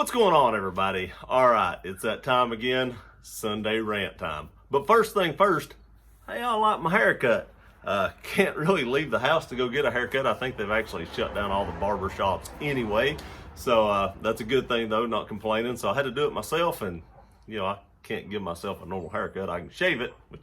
What's going on, everybody? All right, it's that time again, Sunday rant time. But first thing first, hey, I like my haircut. Can't really leave the house to go get a haircut. I think they've actually shut down all the barber shops anyway. So that's a good thing, though, not complaining. So I had to do it myself, and, I can't give myself a normal haircut. I can shave it, but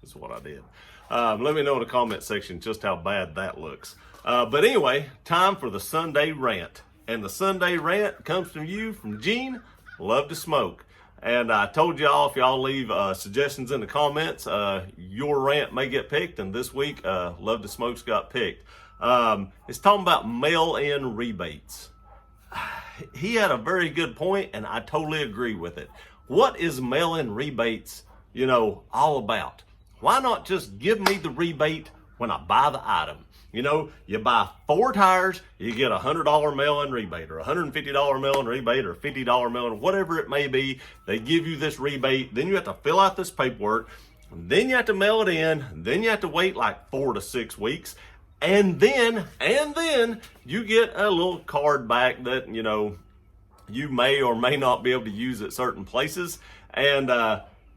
that's what I did. Let me know in the comment section just how bad that looks. But anyway, time for the Sunday rant. And the Sunday rant comes from you, from Gene, Love to Smoke. And I told y'all, if y'all leave suggestions in the comments, your rant may get picked. And this week, Love to Smoke's got picked. It's talking about mail-in rebates. He had a very good point, and I totally agree with it. What is mail-in rebates, all about? Why not just give me the rebate when I buy the item? You buy 4 tires, you get a $100 mail-in rebate, or a $150 mail-in rebate, or a $50 mail-in, whatever it may be. They give you this rebate, then you have to fill out this paperwork, then you have to mail it in, then you have to wait like 4 to 6 weeks, and then you get a little card back that, you may or may not be able to use at certain places. And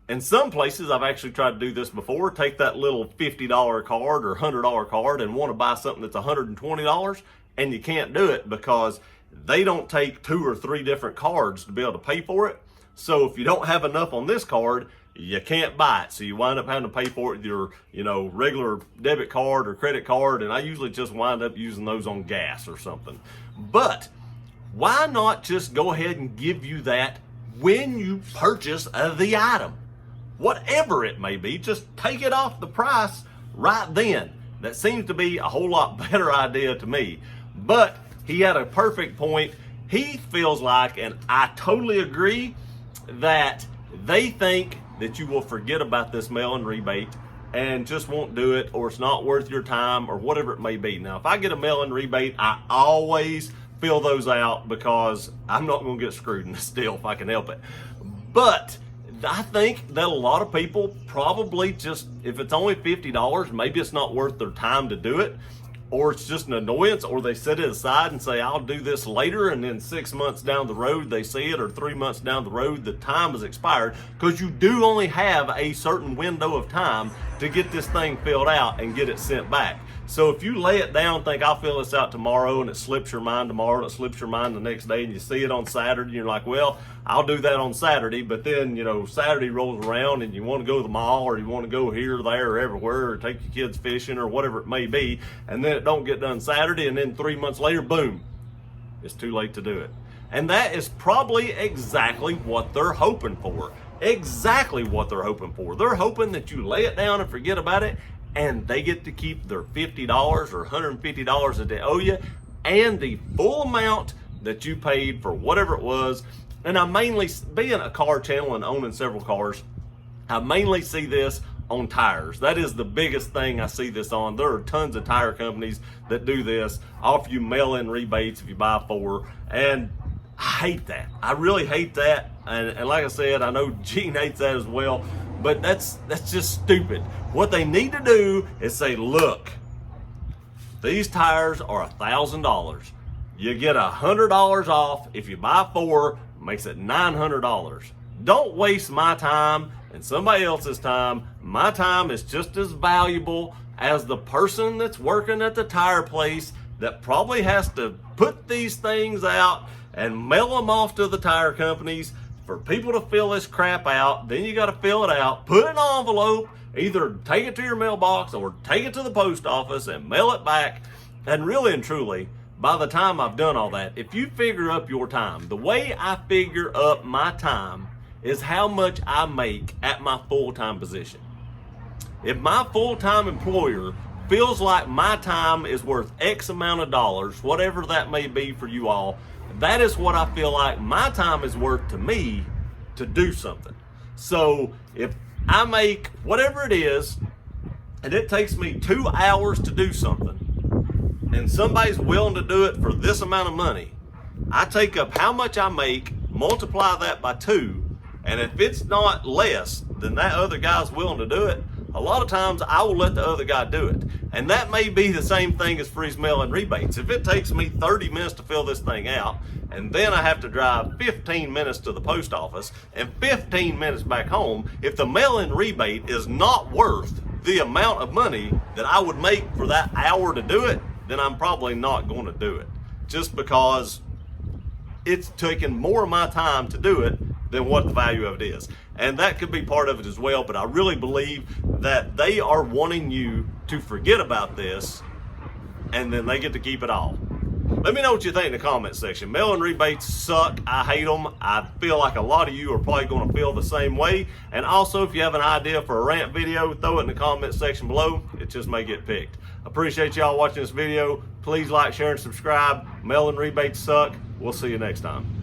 in some places, I've actually tried to do this before, take that little $50 card or $100 card and want to buy something that's $120, and you can't do it because they don't take 2 or 3 different cards to be able to pay for it. So if you don't have enough on this card, you can't buy it. So you wind up having to pay for it with your, regular debit card or credit card, and I usually just wind up using those on gas or something. But why not just go ahead and give you that when you purchase the item? Whatever it may be, just take it off the price right then. That seems to be a whole lot better idea to me. But he had a perfect point. He feels like, and I totally agree, that they think that you will forget about this mail-in rebate and just won't do it, or it's not worth your time, or whatever it may be. Now, if I get a mail-in rebate, I always fill those out because I'm not going to get screwed in this deal if I can help it. But I think that a lot of people probably just, if it's only $50, maybe it's not worth their time to do it, or it's just an annoyance, or they set it aside and say, I'll do this later, and then 6 months down the road they see it, or 3 months down the road the time has expired, because you do only have a certain window of time to get this thing filled out and get it sent back. So if you lay it down, think I'll fill this out tomorrow, and it slips your mind tomorrow, and it slips your mind the next day, and you see it on Saturday, and you're like, well, I'll do that on Saturday. But then, Saturday rolls around and you want to go to the mall, or you want to go here or there or everywhere, or take your kids fishing or whatever it may be, and then it don't get done Saturday, and then 3 months later, boom, it's too late to do it. And that is probably exactly what they're hoping for. Exactly what they're hoping for. They're hoping that you lay it down and forget about it, and they get to keep their $50 or $150 that they owe you, and the full amount that you paid for whatever it was. And I mainly, being a car channel and owning several cars, I mainly see this on tires. That is the biggest thing I see this on. There are tons of tire companies that do this, offer you mail-in rebates if you buy 4, and I hate that. I really hate that. And like I said, I know Gene hates that as well, but that's just stupid. What they need to do is say, look, these tires are $1,000. You get $100 off if you buy 4, makes it $900. Don't waste my time and somebody else's time. My time is just as valuable as the person that's working at the tire place that probably has to put these things out and mail them off to the tire companies for people to fill this crap out. Then you got to fill it out, put it in an envelope, either take it to your mailbox or take it to the post office and mail it back. And really and truly, by the time I've done all that, if you figure up your time, the way I figure up my time is how much I make at my full-time position. If my full-time employer feels like my time is worth X amount of dollars, whatever that may be for you all, that is what I feel like my time is worth to me to do something. So if I make whatever it is, and it takes me 2 hours to do something, and somebody's willing to do it for this amount of money, I take up how much I make, multiply that by 2, and if it's not less than that other guy's willing to do it, a lot of times I will let the other guy do it. And that may be the same thing as free mail-in rebates. If it takes me 30 minutes to fill this thing out, and then I have to drive 15 minutes to the post office and 15 minutes back home, if the mail-in rebate is not worth the amount of money that I would make for that hour to do it, then I'm probably not going to do it, just because it's taking more of my time to do it than what the value of it is. And that could be part of it as well, but I really believe that they are wanting you to forget about this, and then they get to keep it all. Let me know what you think in the comment section. Mail-in rebates suck. I hate them. I feel like a lot of you are probably going to feel the same way. And also, if you have an idea for a rant video, throw it in the comment section below. It just may get picked. Appreciate y'all watching this video. Please like, share, and subscribe. Mail-in rebates suck. We'll see you next time.